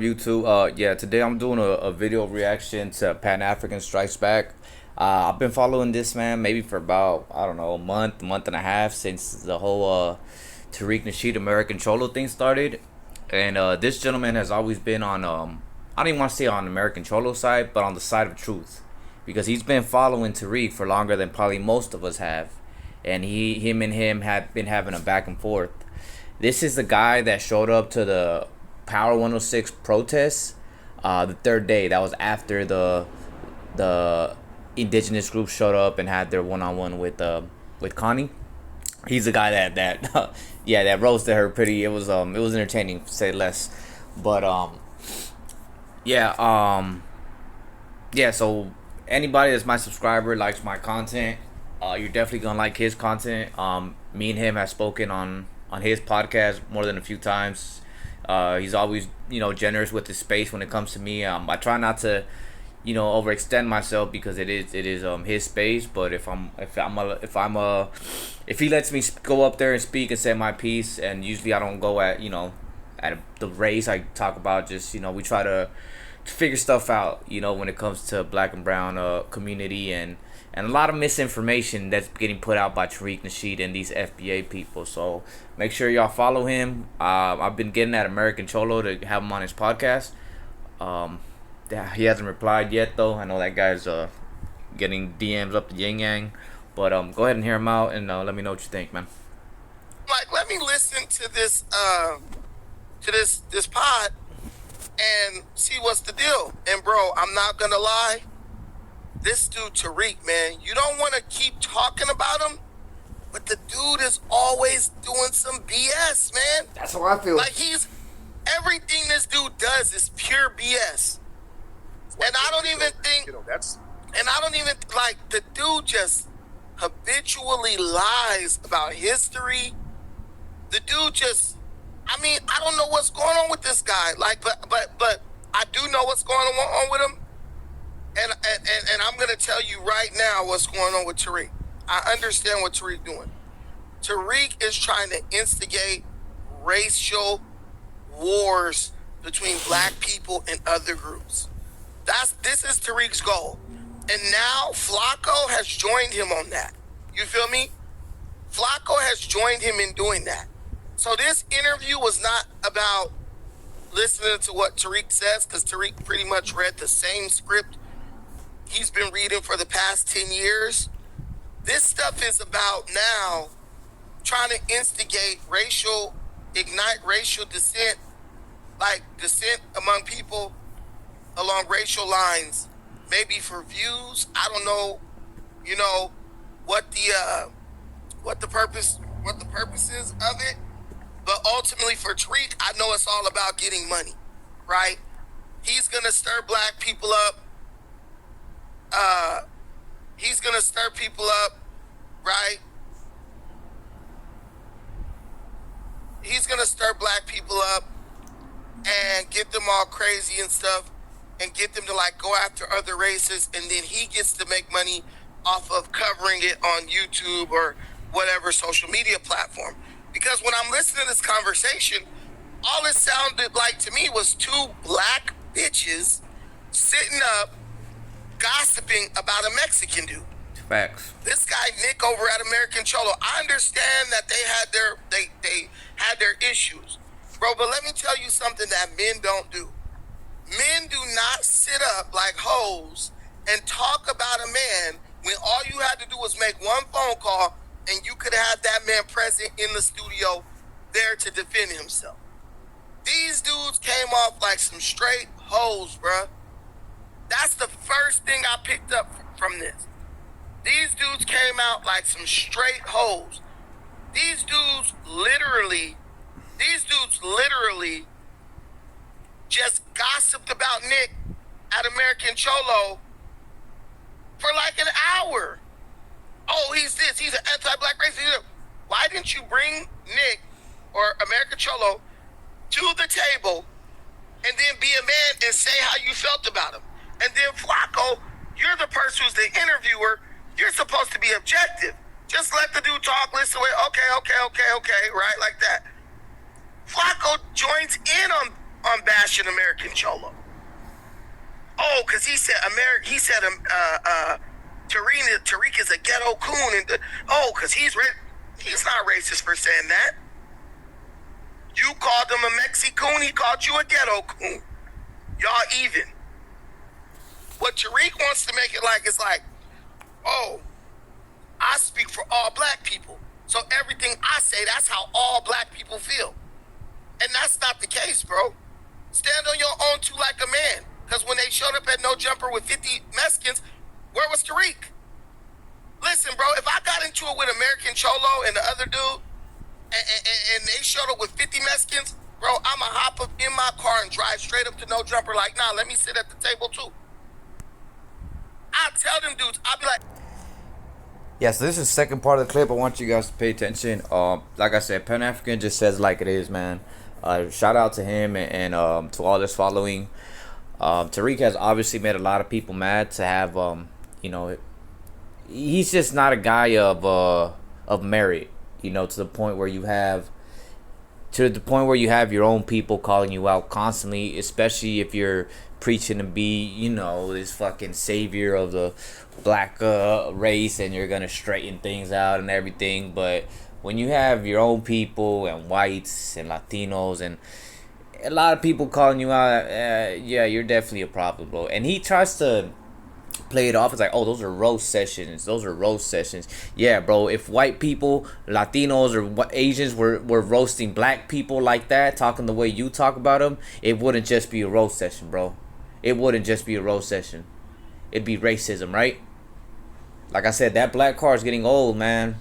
YouTube. Yeah, today I'm doing a video reaction to Pan African Strikes Back. I've been following this man maybe for about, I don't know, a month and a half since the whole Tariq Nasheed American Cholo thing started. And this gentleman has always been on I don't even want to say on American Cholo side, but on the side of truth. Because he's been following Tariq for longer than probably most of us have. And him had been having a back and forth. This is the guy that showed up to the Power 106 protests the third day. That was after the indigenous group showed up and had their one-on-one with Connie. He's the guy that yeah, that roasted her pretty. It was entertaining to say less. But yeah, yeah, so anybody that's my subscriber likes my content, you're definitely gonna like his content. Me and him have spoken on his podcast more than a few times. He's always, generous with his space when it comes to me. I try not to, overextend myself because it is his space. But if he lets me go up there and speak and say my piece, and usually I don't go at the race I talk about. Just we try to figure stuff out. When it comes to black and brown community and a lot of misinformation that's getting put out by Tariq Nasheed and these FBA people. So make sure y'all follow him. I've been getting at American Cholo to have him on his podcast. Yeah, he hasn't replied yet though. I know that guy's getting DMs up the yin yang. But go ahead and hear him out and let me know what you think, man. Like, let me listen to this this pod and see what's the deal. And bro, I'm not gonna lie. This dude Tariq, man, you don't want to keep talking about him, but the dude is always doing some BS, man. That's how I feel. Like, everything this dude does is pure BS. And I don't even think, like, the dude just habitually lies about history. The dude just, I don't know what's going on with this guy. Like, but I do know what's going on with him. And I'm going to tell you right now what's going on with Tariq. I understand what Tariq doing. Tariq is trying to instigate racial wars between black people and other groups. This is Tariq's goal. And now Flacco has joined him on that. You feel me? Flacco has joined him in doing that. So this interview was not about listening to what Tariq says, because Tariq pretty much read the same script he's been reading for the past 10 years. This stuff is about now trying to ignite racial dissent, like dissent among people along racial lines, maybe for views. I don't know, what the purpose is of it. But ultimately for Tariq, I know it's all about getting money, right? He's gonna stir black people up. He's gonna stir people up, right? He's gonna stir black people up and get them all crazy and stuff, and get them to like go after other races, and then he gets to make money off of covering it on YouTube or whatever social media platform. Because when I'm listening to this conversation, all it sounded like to me was two black bitches sitting up gossiping about a Mexican dude. Facts. This guy Nick over at American Cholo, I understand that they had their issues, bro. But let me tell you something that men don't do. Men do not sit up like hoes and talk about a man when all you had to do was make one phone call and you could have that man present in the studio there to defend himself. These dudes came off like some straight hoes, bruh. That's the first thing I picked up from this. These dudes came out like some straight hoes. These dudes literally just gossiped about Nick at American Cholo for like an hour. Oh, he's this, he's an anti-black racist. Why didn't you bring Nick or American Cholo to the table and then be a man and say how you felt about him? And then Flacco, you're the person who's the interviewer. You're supposed to be objective. Just let the dude talk, listen to it. Okay, right? Like that. Flacco joins in on bashing American Cholo? Oh, because he said Tariq is a ghetto coon, and because he's not racist for saying that. You called him a Mexi coon, he called you a ghetto coon. Y'all even. What Tariq wants to make it like is like, oh, I speak for all black people. So everything I say, that's how all black people feel. And that's not the case, bro. Stand on your own two like a man. Because when they showed up at No Jumper with 50 Mexicans, where was Tariq? Listen, bro, if I got into it with American Cholo and the other dude, and they showed up with 50 Mexicans, bro, I'ma hop up in my car and drive straight up to No Jumper like, nah, let me sit at the table too. I tell them dudes, I'll be like... Yeah, so this is the second part of the clip. I want you guys to pay attention. Like I said, Pan African just says like it is, man. Shout out to him and to all his following. Tariq has obviously made a lot of people mad to have, he's just not a guy of merit, to the point where you have your own people calling you out constantly, especially if you're preaching to be, this fucking savior of the black race and you're gonna straighten things out and everything. But when you have your own people and whites and Latinos and a lot of people calling you out, yeah, you're definitely a problem, bro. And he tries to play it off as like, oh, those are roast sessions. Yeah, bro, if white people, Latinos or Asians were roasting black people like that, talking the way you talk about them, it wouldn't just be a roast session, bro. It wouldn't just be a roast session. It'd be racism, right? Like I said, that black card is getting old, man.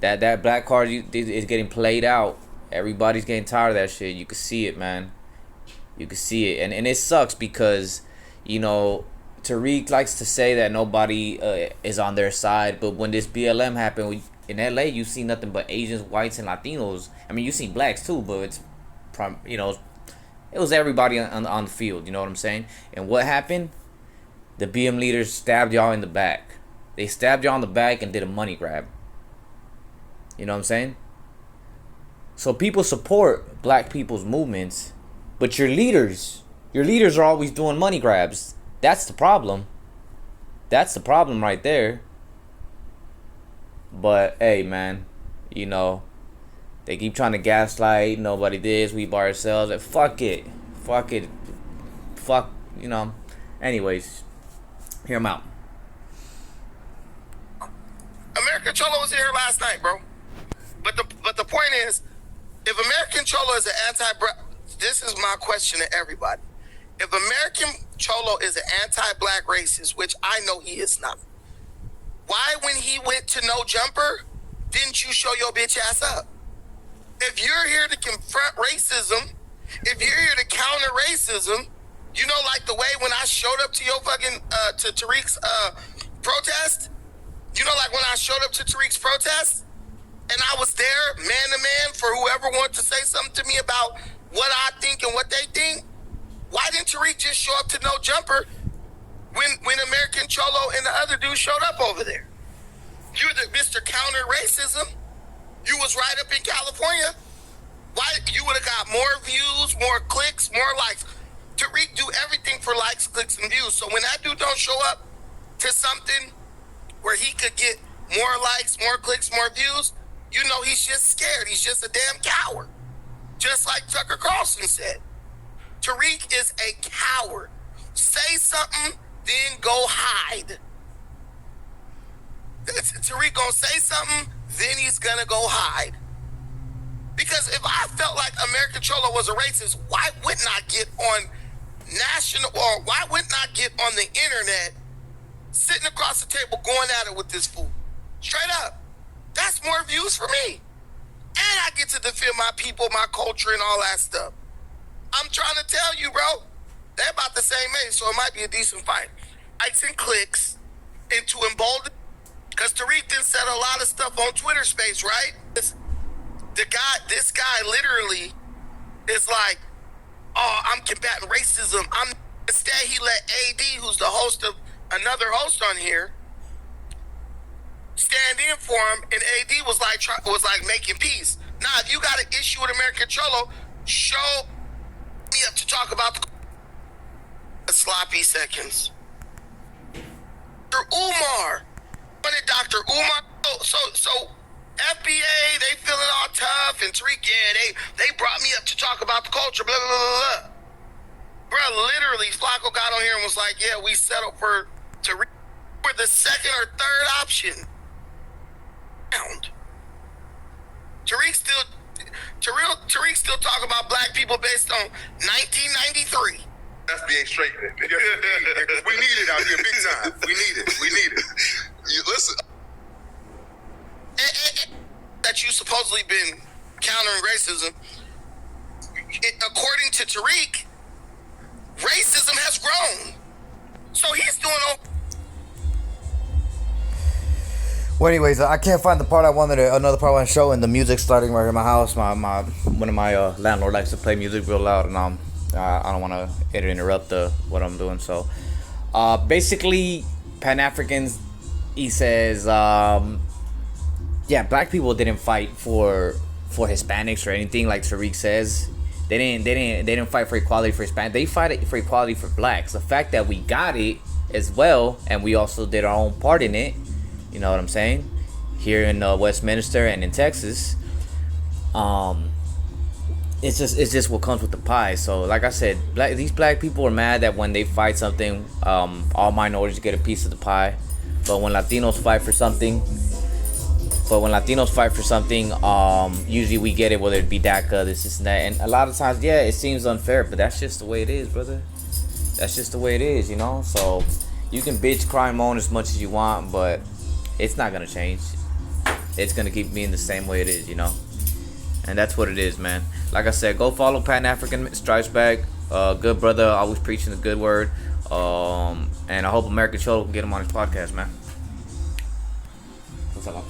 That black card is getting played out. Everybody's getting tired of that shit. You can see it, man. You can see it. And it sucks because, Tariq likes to say that nobody is on their side. But when this BLM happened in LA, you see nothing but Asians, whites, and Latinos. I mean, you see blacks too, but it's, it was everybody on the field. You know what I'm saying? And what happened? The BM leaders stabbed y'all in the back. They stabbed y'all in the back and did a money grab. You know what I'm saying? So people support black people's movements, but your leaders are always doing money grabs. That's the problem. That's the problem right there. But hey, man, they keep trying to gaslight. Nobody this. We by ourselves. Like, fuck it. Anyways, hear him out. American Cholo was here last night, bro. But the point is, if American Cholo is an this is my question to everybody. If American Cholo is an anti-black racist, which I know he is not, why when he went to No Jumper, didn't you show your bitch ass up? If you're here to confront racism, if you're here to counter racism, like the way when I showed up to your fucking, to Tariq's protest, like when I showed up to Tariq's protest, and I was there, man to man, for whoever wanted to say something to me about what I think and what they think. Why didn't Tariq just show up to No Jumper when American Cholo and the other dude showed up over there? You're the Mr. Counter Racism. You was right up in California. Why you would have got more views, more clicks, more likes. Tariq do everything for likes, clicks, and views. So when that dude don't show up to something where he could get more likes, more clicks, more views, he's just scared. He's just a damn coward. Just like Tucker Carlson said. Tariq is a coward. Say something, then go hide. Tariq gonna say something, then he's gonna go hide. Because if I felt like American Cholo was a racist, why wouldn't I get on national, or why wouldn't I get on the internet, sitting across the table going at it with this fool? Straight up. That's more views for me. And I get to defend my people, my culture, and all that stuff. I'm trying to tell you, bro. They're about the same age, so it might be a decent fight. Likes and clicks into embolden. Because Tariq done said a lot of stuff on Twitter space, right? This guy literally is like, oh, I'm combating racism. Instead, he let AD, who's the host of another host on here, stand in for him, and AD was like making peace. Now, if you got an issue with American Cholo, show Me up to talk about the sloppy seconds. Dr. Umar. Wanted Dr. Umar. So FBA, they feeling all tough, and Tariq, yeah, they brought me up to talk about the culture, blah, blah, blah, blah. Bro, literally, Flacco got on here and was like, yeah, we settled for Tariq. We're the second or third option. Tariq still talk about black people based on 1993. FBA straight. We need it out here big time. We need it. You listen. That you supposedly been countering racism. According to Tariq, racism has grown. So he's doing all. Well, anyways, I can't find the part another part I want to show, and the music's starting right in my house. One of my landlord likes to play music real loud, and I don't want to interrupt what I'm doing. So, basically, Pan-Africans, he says, yeah, black people didn't fight for Hispanics or anything like Tariq says. They didn't fight for equality for Hispanics. They fight for equality for blacks. The fact that we got it as well, and we also did our own part in it. You know what I'm saying? Here in Westminster and in Texas, it's just what comes with the pie. So, like I said, these black people are mad that when they fight something, all minorities get a piece of the pie. But when Latinos fight for something, usually we get it, whether it be DACA, this and that. And a lot of times, yeah, it seems unfair, but that's just the way it is, brother. That's just the way it is, you know. So you can bitch, cry, moan as much as you want, but it's not gonna change. It's gonna keep being the same way it is, you know. And that's what it is, man. Like I said, go follow Pan African Stripes Back. Good brother, always preaching the good word. And I hope American Cholo can get him on his podcast, man. What's up?